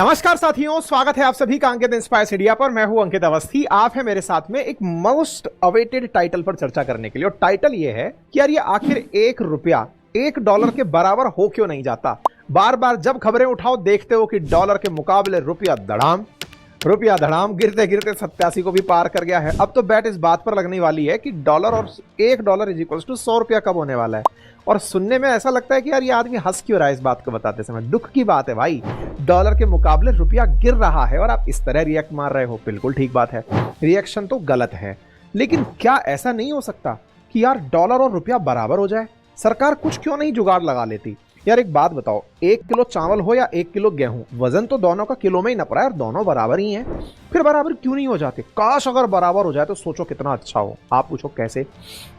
नमस्कार साथियों, स्वागत है आप सभी का अंकित इंस्पायर्स इंडिया पर। मैं हूं अंकित अवस्थी। आप है मेरे साथ में एक मोस्ट अवेटेड टाइटल पर चर्चा करने के लिए, और टाइटल ये है कि यार ये आखिर $1 $1 के बराबर हो क्यों नहीं जाता। बार बार जब खबरें उठाओ देखते हो कि डॉलर के मुकाबले रुपया धड़ाम गिरते गिरते 87 को भी पार कर गया है। अब तो बैट इस बात पर लगने वाली है कि डॉलर और $1 इज इक्वल टू ₹100 कब होने वाला है। और सुनने में ऐसा लगता है कि यार ये आदमी हंस क्यों रहा है इस बात को बताते समय। दुख की बात है भाई, डॉलर के मुकाबले रुपया गिर रहा है और आप इस तरह रिएक्ट मार रहे हो। बिल्कुल ठीक बात है, रिएक्शन तो गलत है, लेकिन क्या ऐसा नहीं हो सकता कि यार डॉलर और रुपया बराबर हो जाए? सरकार कुछ क्यों नहीं जुगाड़ लगा लेती? यार एक बात बताओ, 1 किलो चावल हो या 1 किलो गेहूं, वजन तो दोनों का किलो में ही नपरा है और दोनों बराबर ही हैं। फिर बराबर क्यों नहीं हो जाते? काश अगर बराबर हो जाए तो सोचो कितना अच्छा हो। आप पूछो कैसे?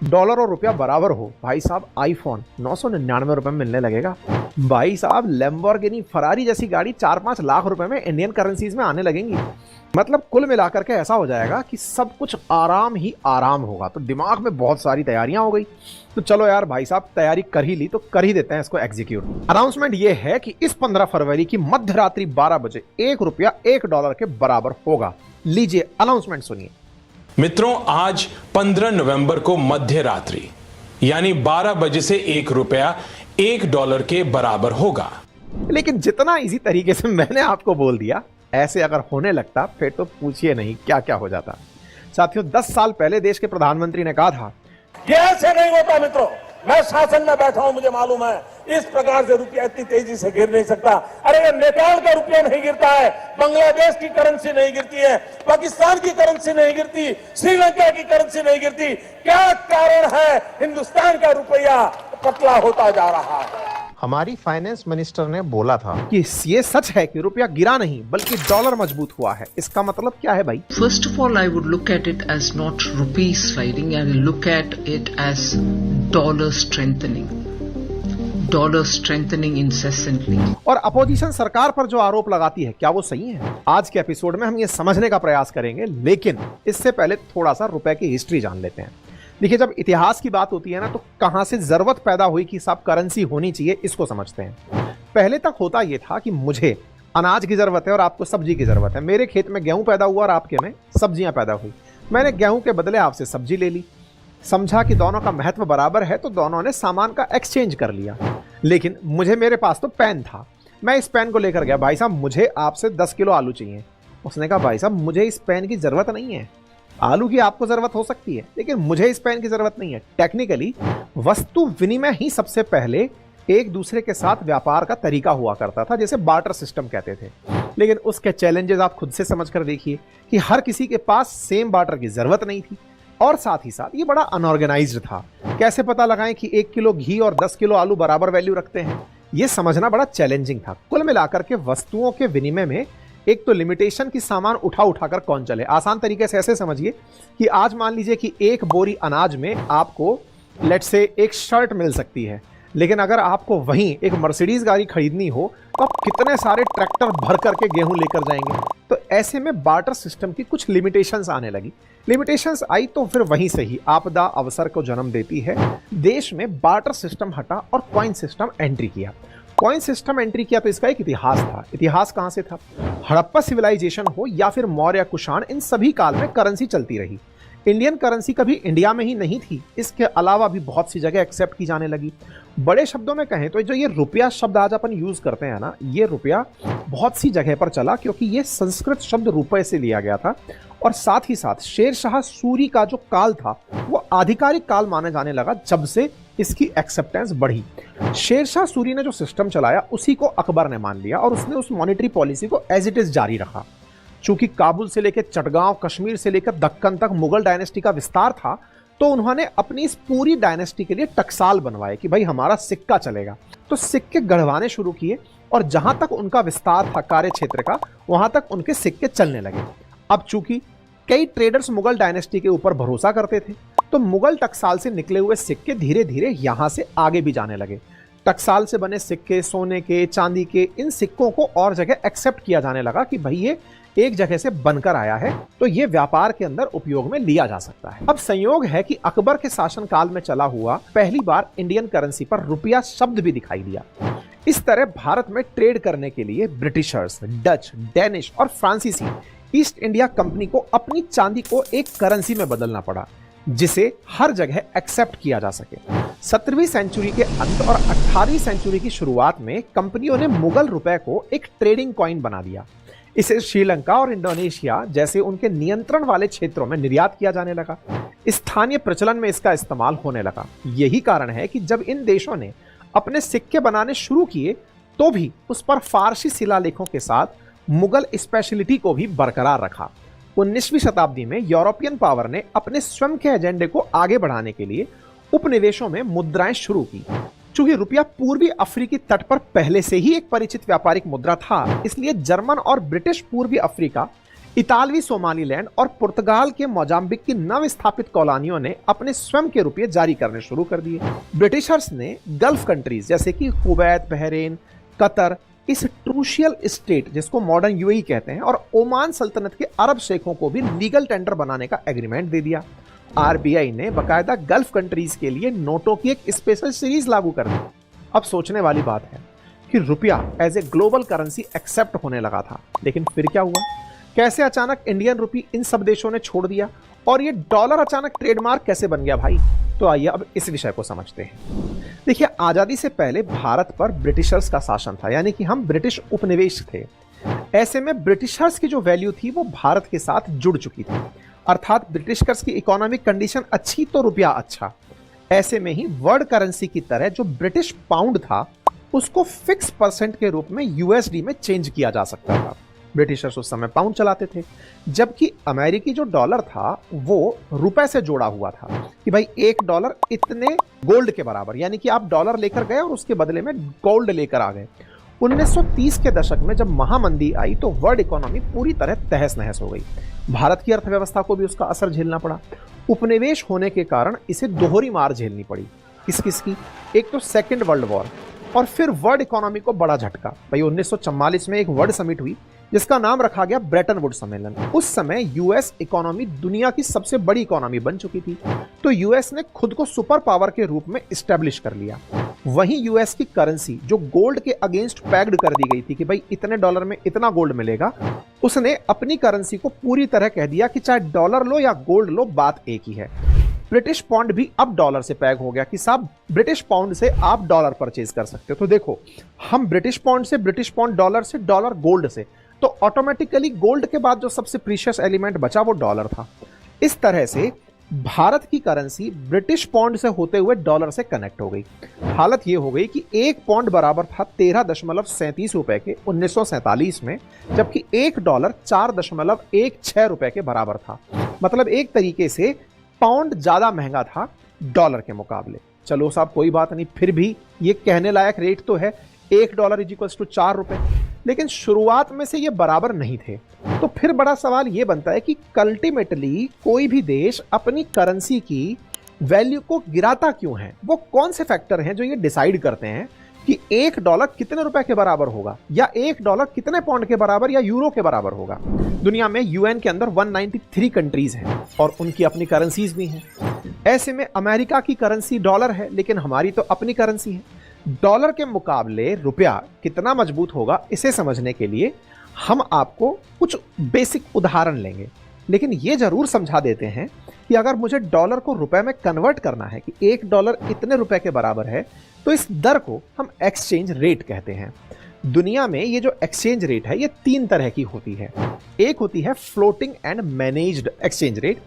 डॉलर और रुपया बराबर हो, भाई साहब आईफोन 999 रुपए में मिलने लगेगा। भाई साहब लैम्बोर्गिनी फरारी जैसी गाड़ी 4-5 लाख रुपए में इंडियन करेंसीज में आने लगेंगी। मतलब कुल मिलाकर के ऐसा हो जाएगा कि सब कुछ आराम ही आराम होगा। तो दिमाग में बहुत सारी तैयारियां हो गई। तो चलो यार भाई साहब, तैयारी कर ही ली तो कर ही देते हैं इसको एग्जीक्यूट। अनाउंसमेंट ये है कि इस 15 फरवरी की मध्य रात्रि 12 बजे $1 $1 के बराबर होगा। लीजिए अनाउंसमेंट सुनिए। मित्रों, आज 15 नवंबर को मध्य रात्रि यानी 12 बजे से $1 $1 के बराबर होगा। लेकिन जितना इजी तरीके से मैंने आपको बोल दिया, ऐसे अगर होने लगता फिर तो पूछिए नहीं क्या क्या हो जाता। साथियों, 10 साल पहले देश के प्रधानमंत्री ने कहा था, ये ऐसे नहीं होता मित्रों। मैं शासन में बैठा हूं, मुझे मालूम है इस प्रकार से रुपया इतनी तेजी से गिर नहीं सकता। अरे ये नेपाल का रुपया नहीं गिरता है, बांग्लादेश की करेंसी नहीं गिरती है, पाकिस्तान की करेंसी नहीं गिरती, श्रीलंका की करेंसी नहीं गिरती। क्या कारण है हिंदुस्तान का रुपया पतला होता जा रहा है? हमारी फाइनेंस मिनिस्टर ने बोला था कि ये सच है कि रुपया गिरा नहीं बल्कि डॉलर मजबूत हुआ है। इसका मतलब क्या है भाई? First of all, I would look at it as not rupee sliding, I will look at it as dollar strengthening incessantly. और अपोजिशन सरकार पर जो आरोप लगाती है, क्या वो सही है? आज के एपिसोड में हम ये समझने का प्रयास करेंगे, लेकिन इससे पहले थोड़ा सा रुपए की हिस्ट्री जान लेते हैं। देखिए, जब इतिहास की बात होती है ना, तो कहां से जरूरत पैदा हुई कि सब करेंसी होनी चाहिए, इसको समझते हैं। पहले तक होता यह था कि मुझे अनाज की जरूरत है और आपको सब्जी की जरूरत है। मेरे खेत में गेहूं पैदा हुआ और आपके में सब्जियां पैदा हुई। मैंने गेहूं के बदले आपसे सब्जी ले ली, समझा कि दोनों का महत्व बराबर है, तो दोनों ने सामान का एक्सचेंज कर लिया। लेकिन मेरे पास तो पेन था, मैं इस पेन को लेकर गया, भाई साहब मुझे आपसे 10 किलो आलू चाहिए। उसने कहा भाई साहब मुझे इस पेन की जरूरत नहीं है। आलू की आपको जरूरत हो सकती है, लेकिन मुझे इस पेन की जरूरत नहीं है। टेक्निकली वस्तु विनिमय ही सबसे पहले एक दूसरे के साथ व्यापार का तरीका हुआ करता था, जैसे बार्टर सिस्टम कहते थे। लेकिन उसके चैलेंजेस आप खुद से समझ कर देखिए कि हर किसी के पास सेम बार्टर की जरूरत नहीं थी, और साथ ही साथ ये बड़ा अनऑर्गेनाइज्ड था। कैसे पता लगाएं कि 1 किलो घी और 10 किलो आलू बराबर वैल्यू रखते हैं, ये समझना बड़ा चैलेंजिंग था। कुल मिलाकर के वस्तुओं के विनिमय में एक तो लिमिटेशन की सामान उठाकर कौन चले। आसान तरीके से ऐसे समझिए कि आज मान लीजिए कि एक बोरी अनाज में आपको लेट्स से एक शर्ट मिल सकती है, लेकिन अगर आपको वहीं एक मर्सिडीज गाड़ी खरीदनी हो तो आप कितने सारे ट्रैक्टर भर करके गेहूं लेकर जाएंगे। तो ऐसे में बार्टर सिस्टम की कुछ लिमिटेशंस आने लगी। लिमिटेशंस आई तो फिर वहीं से ही आपदा अवसर को जन्म देती है। देश में बार्टर सिस्टम हटा और कॉइन सिस्टम एंट्री किया। कॉइन सिस्टम एंट्री किया तो इसका एक इतिहास था। इतिहास कहां से था? हड़प्पा सिविलाइजेशन हो या फिर मौर्य कुषाण, इन सभी काल में करेंसी चलती रही। इंडियन करेंसी कभी इंडिया में ही नहीं थी, इसके अलावा भी बहुत सी जगह एक्सेप्ट की जाने लगी। बड़े शब्दों में कहें तो जो ये रुपया शब्द आज अपन यूज करते हैं ना, ये रुपया बहुत सी जगह पर चला क्योंकि ये संस्कृत शब्द रुपए से लिया गया था। और साथ ही साथ शेरशाह सूरी का जो काल था वो आधिकारिक काल माना जाने लगा जब से इसकी एक्सेप्टेंस बढ़ी। शेरशाह सूरी ने जो सिस्टम चलाया उसी को अकबर ने मान लिया और उसने उस मॉनेटरी पॉलिसी को एज इट इज जारी रखा। चूंकि काबुल से लेकर चटगांव, कश्मीर से लेकर दक्कन तक मुगल डायनेस्टी का विस्तार था, तो उन्होंने अपनी इस पूरी डायनेस्टी के लिए टकसाल बनवाए कि भाई हमारा सिक्का चलेगा। तो सिक्के गढ़वाने शुरू किए और जहां तक उनका विस्तार था कार्य क्षेत्र का, वहां तक उनके सिक्के चलने लगे। अब चूंकि कई ट्रेडर्स मुगल डायनेस्टी के ऊपर भरोसा करते थे, तो मुगल टकसाल से निकले हुए सिक्के धीरे धीरे यहां से आगे भी जाने लगे। टकसाल से बने सिक्के सोने के, चांदी के, इन सिक्कों को और जगह एक्सेप्ट किया जाने लगा कि भाई ये एक जगह से बनकर आया है, तो ये व्यापार के अंदर उपयोग में लिया जा सकता है। अब संयोग है कि अकबर के शासन काल में चला हुआ पहली बार इंडियन करेंसी पर रुपया शब्द भी दिखाई दिया। इस तरह भारत में ट्रेड करने के लिए ब्रिटिशर्स, डच, डेनिश और फ्रांसीसी ईस्ट इंडिया कंपनी को अपनी चांदी को एक करेंसी में बदलना पड़ा जिसे हर जगह एक्सेप्ट किया जा सके। 17वीं सेंचुरी के अंत और 18वीं सेंचुरी की शुरुआत में कंपनियों ने मुगल रुपए को एक ट्रेडिंग कॉइन बना दिया। इसे श्रीलंका और इंडोनेशिया जैसे उनके नियंत्रण वाले क्षेत्रों में निर्यात किया जाने लगा। स्थानीय प्रचलन में इसका इस्तेमाल होने लगा। यही कारण है कि जब इन देशों ने अपने सिक्के बनाने शुरू किए तो भी उस पर फारसी शिलालेखों के साथ मुगल स्पेशलिटी को भी बरकरार रखा। 19वीं शताब्दी में यूरोपियन पावर ने अपने स्वयं के एजेंडे को आगे बढ़ाने के लिए उपनिवेशों में मुद्राएं शुरू की। चूंकि रुपया पूर्वी अफ्रीकी तट पर पहले से ही एक परिचित व्यापारिक मुद्रा था, इसलिए जर्मन और ब्रिटिश पूर्वी अफ्रीका, इतालवी सोमालीलैंड और पुर्तगाल के मोजाम्बिक की नव स्थापित कॉलोनियों ने अपने स्वयं के रुपये जारी करने शुरू कर दिए। ब्रिटिशर्स ने गल्फ कंट्रीज जैसे कि कुवैत, बहरीन, कतर, इस ट्रूशियल स्टेट जिसको मॉडर्न यूएई कहते हैं, और ओमान सल्तनत के अरब शेखों को भी लीगल टेंडर बनाने का एग्रीमेंट दे दिया। आरबीआई ने बकायदा गल्फ कंट्रीज के लिए नोटों की एक स्पेशल सीरीज लागू कर दी। अब सोचने वाली बात है कि रुपया as a global currency accept होने लगा था, लेकिन फिर क्या हुआ? कैसे अचानक इंडियन रुपी इन सब देशों ने छोड़ दिया और ये डॉलर अचानक ट्रेडमार्क कैसे बन गया भाई? तो आइए अब इस विषय को समझते हैं। देखिए, आजादी से पहले भारत पर ब्रिटिशर्स का शासन था, यानी कि हम ब्रिटिश उपनिवेश थे। ऐसे में ब्रिटिशर्स की जो वैल्यू थी वो भारत के साथ जुड़ चुकी थी, अर्थात ब्रिटिशर्स की इकोनॉमिक कंडीशन अच्छी तो रुपया अच्छा। ऐसे में ही वर्ल्ड करेंसी की तरह जो ब्रिटिश पाउंड था उसको फिक्स परसेंट के रूप में यूएसडी में चेंज किया जा सकता था। ब्रिटिशर्स उस समय पाउंड चलाते थे, जबकि अमेरिकी जो डॉलर था वो रुपए से जोड़ा हुआ था कि भाई $1 इतने गोल्ड के बराबर, यानी कि आप डॉलर लेकर गए और उसके बदले में गोल्ड लेकर आ गए। 1930 के दशक में जब महामंदी आई तो वर्ल्ड इकोनॉमी पूरी तरह तहस नहस हो गई। भारत की अर्थव्यवस्था को भी उसका असर झेलना पड़ा। उपनिवेश होने के कारण इसे दोहरी मार झेलनी पड़ी। किस किस की? एक तो सेकेंड वर्ल्ड वॉर और फिर वर्ल्ड इकोनॉमी को बड़ा झटका। भाई 1944 में एक वर्ल्ड समिट हुई जिसका नाम रखा गया ब्रेटन वुड सम्मेलन। उस समय यूएस इकोनॉमी दुनिया की सबसे बड़ी इकोनॉमी बन चुकी थी, तो यूएस ने खुद को सुपर पावर के रूप में इस्टेब्लिश कर लिया। वहीं यूएस की करेंसी जो गोल्ड के अगेंस्ट पैक्ड कर दी गई थी कि भाई इतने डॉलर में इतना गोल्ड मिलेगा, उसने अपनी करेंसी को पूरी तरह कह दिया कि चाहे डॉलर लो या गोल्ड लो, बात एक ही है। ब्रिटिश पाउंड भी अब डॉलर से पैग हो गया कि साहब ब्रिटिश पाउंड से आप डॉलर परचेज कर सकते हो। तो देखो, हम ब्रिटिश पाउंड से, ब्रिटिश पाउंड डॉलर से, डॉलर गोल्ड से, तो ऑटोमेटिकली गोल्ड के बाद जो सबसे प्रीशियस एलिमेंट बचा वो डॉलर था। इस तरह से भारत की करेंसी ब्रिटिश पाउंड से होते हुए डॉलर से कनेक्ट हो गई। हालत यह हो गई कि एक पाउंड बराबर था 13.37 रुपए के 1947 में, जबकि $1 4.16 रुपए के बराबर था। मतलब एक तरीके से पाउंड ज्यादा महंगा था डॉलर के मुकाबले। चलो साहब कोई बात नहीं, फिर भी ये कहने लायक रेट तो है, $1 = 4 रुपए। लेकिन शुरुआत में से ये बराबर नहीं थे। तो फिर बड़ा सवाल ये बनता है कि अल्टीमेटली कोई भी देश अपनी करेंसी की वैल्यू को गिराता क्यों है? वो कौन से फैक्टर हैं जो ये डिसाइड करते हैं कि $1 कितने रुपए के बराबर होगा, या $1 कितने पाउंड के बराबर या यूरो के बराबर होगा? दुनिया में यूएन के अंदर 193 कंट्रीज हैं और उनकी अपनी करेंसीज भी हैं। ऐसे में अमेरिका की करेंसी डॉलर है, लेकिन हमारी तो अपनी करेंसी है। डॉलर के मुकाबले रुपया कितना मजबूत होगा, इसे समझने के लिए हम आपको कुछ बेसिक उदाहरण लेंगे। लेकिन यह जरूर समझा देते हैं कि अगर मुझे डॉलर को रुपए में कन्वर्ट करना है कि $1 इतने रुपए के बराबर है, तो इस दर को हम एक्सचेंज रेट कहते हैं। दुनिया में ये जो एक्सचेंज रेट है ये 3 तरह की होती है। एक होती है floating and managed exchange rate,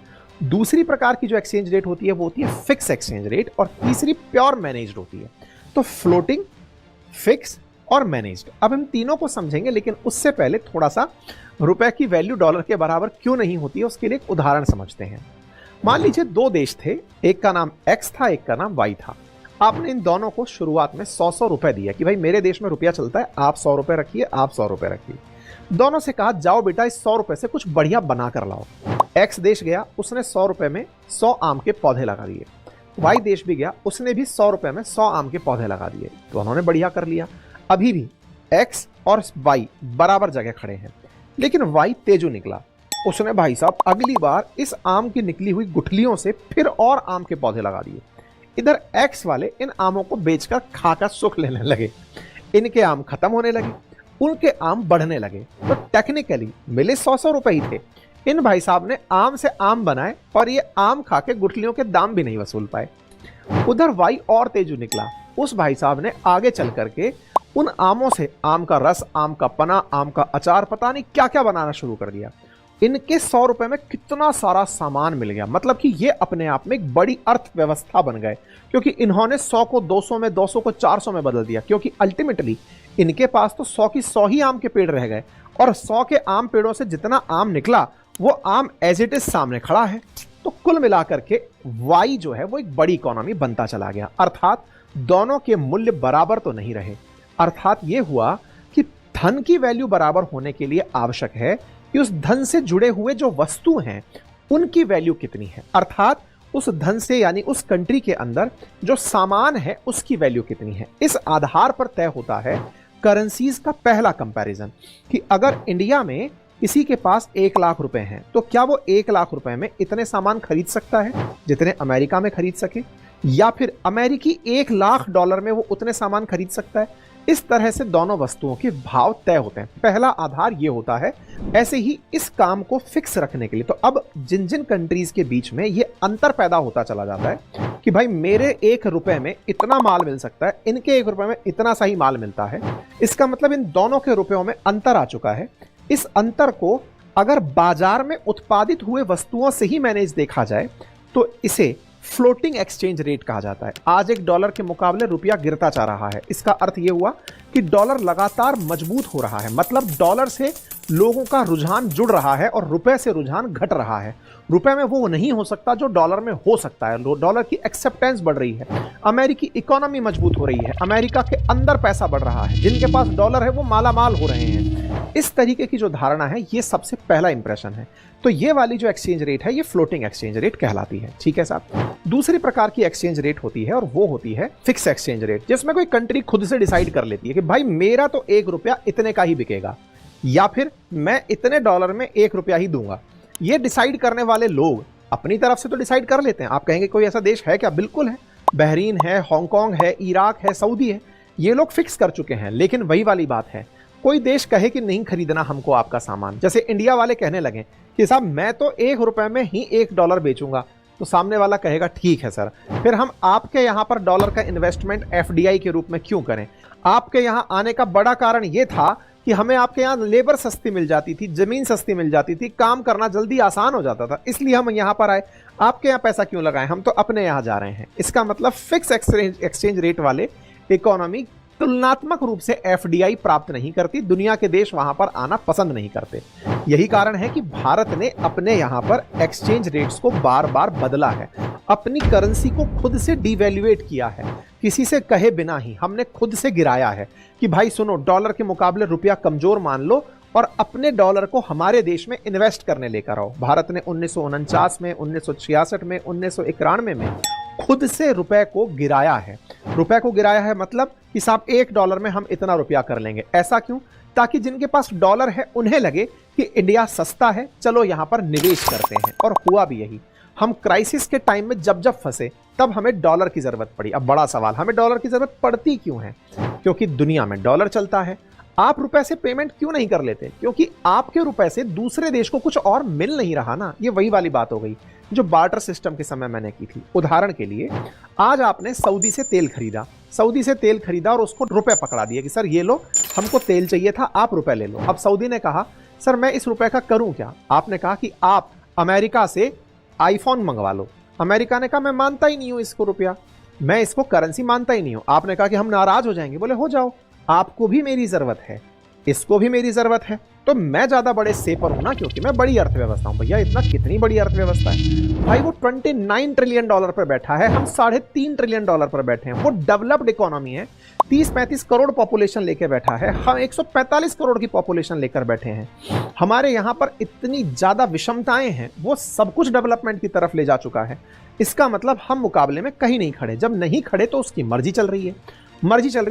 दूसरी प्रकार की जो एक्सचेंज रेट होती है वो होती है फिक्स एक्सचेंज रेट, और तीसरी प्योर मैनेज्ड होती है। तो फ्लोटिंग, फिक्स और मैनेज्ड, अब हम तीनों को समझेंगे, लेकिन उससे पहले थोड़ा सा रुपए की वैल्यू डॉलर के बराबर क्यों नहीं होती है उसके लिए एक उदाहरण समझते हैं। मान लीजिए 2 देश थे, एक का नाम X था, एक का नाम Y था। आपने इन दोनों को शुरुआत में 100 रुपए दिया कि भाई मेरे देश में रुपया चलता है, आप 100 रुपए रखिए, आप 100 रुपए रखिए। दोनों से कहा जाओ बेटा इस 100 रुपए से कुछ बढ़िया बना कर लाओ। X देश गया, उसने 100 रुपए में 100 आम के पौधे लगा दिए। Y देश भी गया, उसने भी 100 रुपए में 100 आम के पौधे लगा दिए। तो उन्होंने बढ़िया कर लिया। अभी भी X और Y बराबर जगह खड़े हैं, लेकिन Y तेजू निकला। उसने भाई साहब अगली बार इस आम की निकली हुई गुठलियों से फिर और आम के पौधे लगा दिए। इधर X वाले इन आमों को बेचकर खाकर सुख लेने लगे। इनके आम खत्म होने लगे, उनके आम बढ़ने लगे। तो टेक्निकली मिले 100 रुपए ही थे। इन भाई साहब ने आम से आम बनाए और ये आम खा के गुठलियों के दाम भी नहीं वसूल पाए। उधर वाई और तेजू निकला। उस भाई साहब ने आगे चल करके उन आमों से आम का रस, आम का पना, आम का अचार, पता नहीं क्या क्या बनाना शुरू कर दिया। इनके 100 रुपए में कितना सारा सामान मिल गया। मतलब कि ये अपने आप में एक बड़ी अर्थव्यवस्था बन गए, क्योंकि इन्होंने 100 को 200 में, 200 को 400 में बदल दिया। क्योंकि अल्टीमेटली इनके पास तो 100 की 100 ही आम के पेड़ रह गए और 100 के आम पेड़ों से जितना आम निकला वो आम एज इट इज सामने खड़ा है। तो कुल मिलाकर के वाई जो है वो एक बड़ी इकोनॉमी बनता चला गया। अर्थात दोनों के मूल्य बराबर तो नहीं रहे। अर्थात ये हुआ कि धन की वैल्यू बराबर होने के लिए आवश्यक है कि उस धन से जुड़े हुए जो वस्तु हैं उनकी वैल्यू कितनी है। अर्थात उस धन से यानी उस कंट्री के अंदर जो सामान है उसकी वैल्यू कितनी है। इस आधार पर तय होता है करेंसीज का पहला कंपैरिजन कि अगर इंडिया में किसी के पास 1 लाख रुपए हैं तो क्या वो 1 लाख रुपए में इतने सामान खरीद सकता है जितने अमेरिका में खरीद सके, या फिर अमेरिकी 1 लाख डॉलर में वो उतने सामान खरीद सकता है। इस तरह से दोनों वस्तुओं के भाव तय होते हैं। पहला आधार ये होता है। ऐसे ही इस काम को फिक्स रखने के लिए तो अब जिन जिन कंट्रीज के बीच में ये अंतर पैदा होता चला जाता है कि भाई मेरे 1 रुपए में इतना माल मिल सकता है, इनके 1 रुपए में इतना सा ही माल मिलता है। इसका मतलब इन दोनों के रुपयों में अंतर आ चुका है। इस अंतर को अगर बाजार में उत्पादित हुए वस्तुओं से ही मैनेज देखा जाए तो इसे फ्लोटिंग एक्सचेंज रेट कहा जाता है। आज $1 के मुकाबले रुपया गिरता जा रहा है। इसका अर्थ यह हुआ कि डॉलर लगातार मजबूत हो रहा है। मतलब डॉलर से लोगों का रुझान जुड़ रहा है और रुपए से रुझान घट रहा है। रुपए में वो नहीं हो सकता जो डॉलर में हो सकता है। डॉलर की एक्सेप्टेंस बढ़ रही है। अमेरिकी इकोनॉमी मजबूत हो रही है। अमेरिका के अंदर पैसा बढ़ रहा है। जिनके पास डॉलर है वो मालामाल हो रहे हैं। इस तरीके की जो धारणा है ये सबसे पहला इंप्रेशन है। तो ये वाली जो एक्सचेंज रेट है ये फ्लोटिंग एक्सचेंज रेट कहलाती है। ठीक है साहब। दूसरी प्रकार की एक्सचेंज रेट होती है और वो होती है फिक्स एक्सचेंज रेट, जिसमें कोई कंट्री खुद से डिसाइड कर लेती है कि भाई मेरा तो 1 रुपया इतने का ही बिकेगा या फिर मैं इतने डॉलर में 1 रुपया ही दूंगा। ये डिसाइड करने वाले लोग अपनी तरफ से तो डिसाइड कर लेते हैं। आप कहेंगे कोई ऐसा देश है क्या? बिल्कुल है। बहरीन है, हांगकांग है, इराक है, सऊदी है। ये लोग फिक्स कर चुके हैं। लेकिन वही वाली बात है, कोई देश कहे कि नहीं खरीदना हमको आपका सामान, जैसे इंडिया वाले कहने लगे कि साहब मैं तो 1 रुपए में ही $1 बेचूंगा, तो सामने वाला कहेगा ठीक है सर, फिर हम आपके यहां पर डॉलर का इन्वेस्टमेंट FDI के रूप में क्यों करें? आपके यहां आने का बड़ा कारण यह था कि हमें आपके यहां लेबर सस्ती मिल जाती थी, जमीन सस्ती मिल जाती थी, काम करना जल्दी आसान हो जाता था, इसलिए हम यहां पर आए। आपके यहां पैसा क्यों लगाएं? हम तो अपने यहां जा रहे हैं। इसका मतलब फिक्स एक्सचेंज रेट वाले इकोनॉमी तुलनात्मक रूप से FDI प्राप्त नहीं करती। दुनिया के देश वहां पर आना पसंद नहीं करते। यही कारण है कि भारत ने अपने यहां पर एक्सचेंज रेट्स को बार बार बदला है। अपनी करेंसी को खुद से डिवैल्यूएट किया है। किसी से कहे बिना ही हमने खुद से गिराया है कि भाई सुनो, डॉलर के मुकाबले रुपया कमजोर मान लो और अपने डॉलर को हमारे देश में इन्वेस्ट करने लेकर आओ। भारत ने 1949 में, 1966 में, 1991 में खुद से रुपए को गिराया है। रुपए को गिराया है मतलब कि साहब $1 में हम इतना रुपया कर लेंगे। ऐसा क्यों? ताकि जिनके पास डॉलर है उन्हें लगे कि इंडिया सस्ता है, चलो यहां पर निवेश करते हैं। और हुआ भी यही। हम क्राइसिस के टाइम में जब फंसे तब हमें डॉलर की जरूरत पड़ी। अब बड़ा सवाल, हमें डॉलर की जरूरत पड़ती क्यों है? क्योंकि दुनिया में डॉलर चलता है। आप रुपए से पेमेंट क्यों नहीं कर लेते? क्योंकि आपके रुपए से दूसरे देश को कुछ और मिल नहीं रहा ना। ये वही वाली बात हो गई जो बार्टर सिस्टम के समय मैंने की थी। उदाहरण के लिए, आज आपने सऊदी से तेल खरीदा और उसको रुपए पकड़ा दिए कि सर ये लो, हमको तेल चाहिए था, आप रुपए ले लो। अब सऊदी ने कहा सर मैं इस रुपए का करूं क्या? आपने कहा कि आप अमेरिका से आईफोन मंगवा लो। अमेरिका ने कहा मैं मानता ही नहीं हूं इसको रुपया, मैं इसको करेंसी मानता ही नहीं हूं। आपने कहा कि हम नाराज हो जाएंगे। बोले हो जाओ, आपको भी मेरी जरूरत है, इसको भी मेरी जरूरत है, तो मैं ज्यादा बड़े सेपर हूं ना, क्योंकि मैं बड़ी अर्थव्यवस्था हूं। भैया इतना कितनी बड़ी अर्थव्यवस्था है भाई? वो $29 ट्रिलियन पर बैठा है, हम $3.5 ट्रिलियन पर बैठे हैं। वो डेवलप्ड इकोनॉमी है, 30-35 करोड़ पॉपुलेशन लेकर बैठा है, हम 145 करोड़ की पॉपुलेशन लेकर बैठे हैं। हमारे यहां पर इतनी ज्यादा विषमताएं हैं, वो सब कुछ डेवलपमेंट की तरफ ले जा चुका है। इसका मतलब हम मुकाबले में कहीं नहीं खड़े। जब नहीं खड़े तो उसकी मर्जी चल रही है,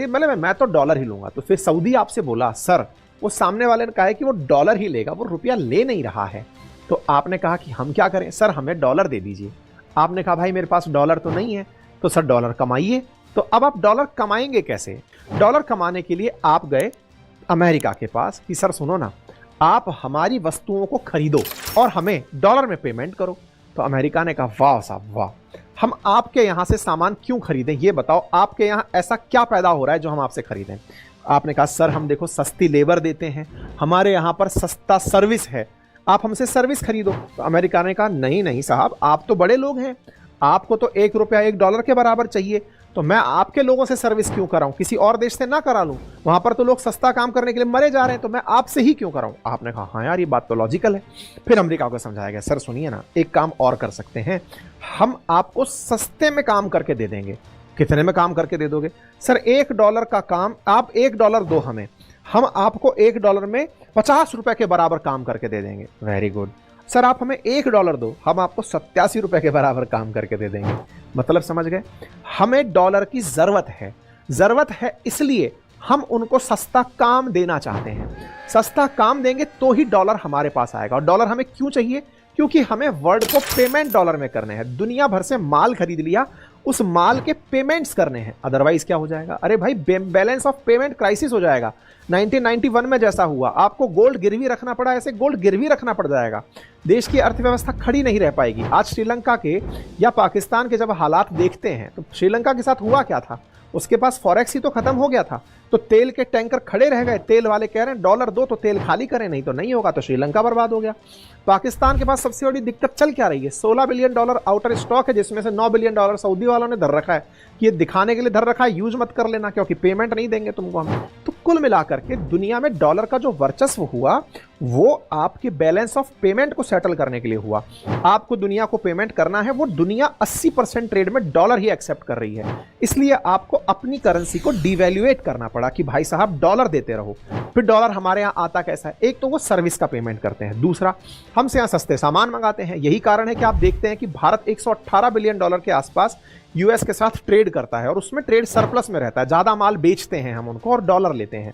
मतलब मैं तो डॉलर ही लूंगा। तो फिर सऊदी आपसे बोला सर, वो सामने वाले ने कहा है कि वो डॉलर ही लेगा, वो रुपया ले नहीं रहा है। तो आपने कहा कि हम क्या करें? सर हमें डॉलर दे दीजिए। आपने कहा भाई मेरे पास डॉलर तो नहीं है, तो सर डॉलर कमाइए। तो अब आप डॉलर कमाएंगे कैसे? डॉलर कमाने के लिए आप गए अमेरिका के पास कि सर सुनो ना, आप हमारी वस्तुओं को खरीदो और हमें डॉलर में पेमेंट करो। तो अमेरिका ने कहा वाह साहब वाह, हम आपके यहां से सामान क्यों खरीदें, ये बताओ आपके यहां ऐसा क्या पैदा हो रहा है जो हम आपसे खरीदें। आपने कहा सर हम देखो सस्ती लेबर देते हैं, हमारे यहां पर सस्ता सर्विस है, आप हमसे सर्विस खरीदो। तो अमेरिका ने कहा नहीं नहीं साहब, आप तो बड़े लोग हैं, आपको तो $1 $1 के बराबर चाहिए, तो मैं आपके लोगों से सर्विस क्यों कराऊं, किसी और देश से ना करा लूं, वहां पर तो लोग सस्ता काम करने के लिए मरे जा रहे हैं, तो मैं आपसे ही क्यों कराऊं। आपने कहा हाँ यार ये बात तो लॉजिकल है। फिर अमेरिका को समझाया गया सर सुनिए ना, एक काम और कर सकते हैं, हम आपको सस्ते में काम करके दे देंगे। कितने में काम करके दे दोगे? सर $1 का काम, आप $1 दो हमें, हम आपको $1 में ₹50 के बराबर काम करके दे देंगे। Very good. सर आप हमें $1 दो, हम आपको ₹87 के बराबर काम करके दे देंगे। मतलब समझ गए? हमें डॉलर की जरूरत है इसलिए हम उनको सस्ता काम देना चाहते हैं। सस्ता काम देंगे तो ही डॉलर हमारे पास आएगा। और डॉलर हमें क्यों चाहिए? क्योंकि हमें वर्ल्ड को पेमेंट डॉलर में करने हैं। दुनिया भर से माल खरीद लिया, उस माल के पेमेंट्स करने हैं, अदरवाइज क्या हो जाएगा? अरे भाई बैलेंस ऑफ पेमेंट क्राइसिस हो जाएगा। 1991 में जैसा हुआ, आपको गोल्ड गिरवी रखना पड़ा, ऐसे गोल्ड गिरवी रखना पड़ जाएगा, देश की अर्थव्यवस्था खड़ी नहीं रह पाएगी। आज श्रीलंका के या पाकिस्तान के जब हालात देखते हैं तो श्रीलंका के साथ हुआ क्या था, उसके पास फॉरेक्स ही तो खत्म हो गया था, तो तेल के टैंकर खड़े रह गए, तेल वाले कह रहे हैं $1 दो तो तेल खाली करें, नहीं तो नहीं होगा, तो श्रीलंका बर्बाद हो गया। पाकिस्तान के पास सबसे बड़ी दिक्कत चल क्या रही है? $16 बिलियन आउटर स्टॉक है, जिसमें से $9 बिलियन सऊदी वालों ने धर रखा है कि ये दिखाने के लिए धर रखा है यूज मत कर लेना क्योंकि पेमेंट नहीं देंगे तुमको हम। तो कुल मिलाकर के दुनिया में डॉलर का जो वर्चस्व हुआ वो आपके बैलेंस ऑफ पेमेंट को सेटल करने के लिए हुआ। आपको दुनिया को पेमेंट करना है, वो दुनिया 80% ट्रेड में डॉलर ही एक्सेप्ट कर रही है, इसलिए आपको अपनी करेंसी को डिवैल्यूएट करना पड़ा कि भाई साहब डॉलर देते रहो। फिर डॉलर हमारे यहां आता कैसा है? एक तो वो सर्विस का पेमेंट करते हैं, दूसरा हमसे यहां सस्ते सामान मंगाते हैं। यही कारण है कि आप देखते हैं कि भारत $118 बिलियन के आसपास यूएस के साथ ट्रेड करता है और उसमें ट्रेड सरप्लस में रहता है, ज्यादा माल बेचते हैं हम उनको और डॉलर लेते हैं।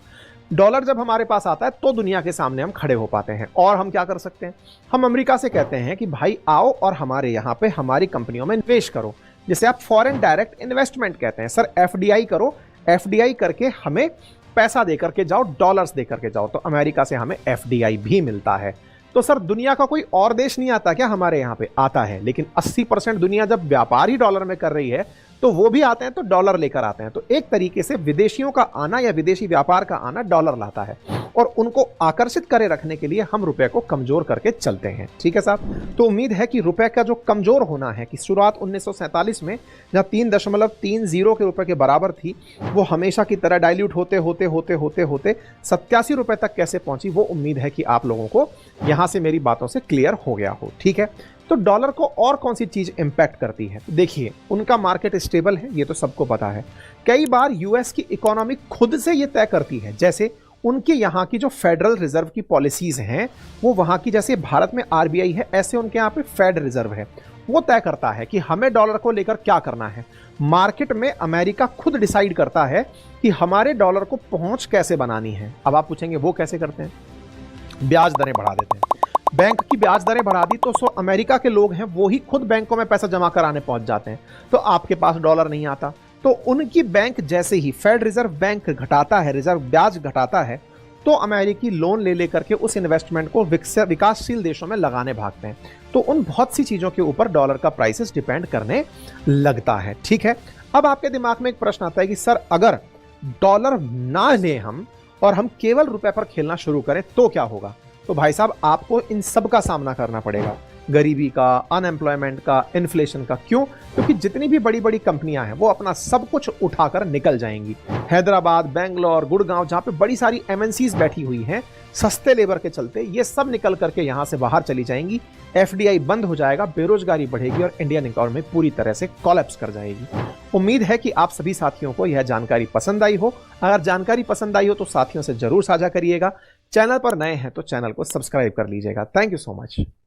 डॉलर जब हमारे पास आता है तो दुनिया के सामने हम खड़े हो पाते हैं। और हम क्या कर सकते हैं? हम अमेरिका से कहते हैं कि भाई आओ और हमारे यहां पे हमारी कंपनियों में निवेश करो, जिसे आप फॉरेन डायरेक्ट इन्वेस्टमेंट कहते हैं। सर एफडीआई करो, एफडीआई करके हमें पैसा देकर के जाओ, डॉलर्स देकर के जाओ। तो अमेरिका से हमें एफडीआई भी मिलता है। तो सर दुनिया का कोई और देश नहीं आता क्या हमारे यहाँ पे? आता है, लेकिन 80% दुनिया जब व्यापार ही डॉलर में कर रही है तो वो भी आते हैं तो डॉलर लेकर आते हैं। तो एक तरीके से विदेशियों का आना या विदेशी व्यापार का आना डॉलर लाता है और उनको आकर्षित करे रखने के लिए हम रुपए को कमजोर करके चलते हैं। ठीक है साहब? तो उम्मीद है कि रुपए का जो कमजोर होना है, कि शुरुआत 1947 में जहां 3.30 के रुपए के बराबर थी, वो हमेशा की तरह डाइल्यूट होते होते होते होते होते 87 रुपए तक कैसे पहुंची, वो उम्मीद है कि आप लोगों को यहां से मेरी बातों से क्लियर हो गया हो। ठीक है? तो डॉलर को और कौन सी चीज इंपैक्ट करती है? देखिए, उनका मार्केट स्टेबल है, ये तो सबको पता है। कई बार यूएस की इकोनॉमी खुद से ये तय करती है, जैसे उनके यहाँ की जो फेडरल रिजर्व की पॉलिसीज हैं, वो वहाँ की, जैसे भारत में आरबीआई है, ऐसे उनके यहाँ पे फेड रिजर्व है, वो तय करता है कि हमें डॉलर को लेकर क्या करना है। मार्केट में अमेरिका खुद डिसाइड करता है कि हमारे डॉलर को पहुंच कैसे बनानी है। अब आप पूछेंगे वो कैसे करते हैं? ब्याज दरें बढ़ा देते हैं। बैंक की ब्याज दरें बढ़ा दी तो अमेरिका के लोग हैं वो ही खुद बैंकों में पैसा जमा कराने पहुंच जाते हैं, तो आपके पास डॉलर नहीं आता। तो उनकी बैंक जैसे ही फेड रिजर्व बैंक घटाता है, रिजर्व ब्याज घटाता है, तो अमेरिकी लोन ले लेकर के उस इन्वेस्टमेंट को विकासशील देशों में लगाने भागते हैं। तो उन बहुत सी चीजों के ऊपर डॉलर का प्राइसेस डिपेंड करने लगता है। ठीक है? अब आपके दिमाग में एक प्रश्न आता है कि सर अगर डॉलर ना लें हम और हम केवल रुपए पर खेलना शुरू करें तो क्या होगा? तो भाई साहब आपको इन सब का सामना करना पड़ेगा, गरीबी का, अनएम्प्लॉयमेंट का, इन्फ्लेशन का। क्यों? क्योंकि जितनी भी बड़ी बड़ी कंपनियां हैं वो अपना सब कुछ उठाकर निकल जाएंगी। हैदराबाद, बेंगलोर, गुड़गांव, जहां पे बड़ी सारी एमएनसीज बैठी हुई हैं, सस्ते लेबर के चलते ये सब निकल करके यहां से बाहर चली जाएंगी। एफडीआई बंद हो जाएगा, बेरोजगारी बढ़ेगी और इंडियन इकोनॉमी पूरी तरह से कोलैप्स कर जाएगी। उम्मीद है कि आप सभी साथियों को यह जानकारी पसंद आई हो। अगर जानकारी पसंद आई हो तो साथियों से जरूर साझा करिएगा। चैनल पर नए हैं तो चैनल को सब्सक्राइब कर लीजिएगा। Thank you so much.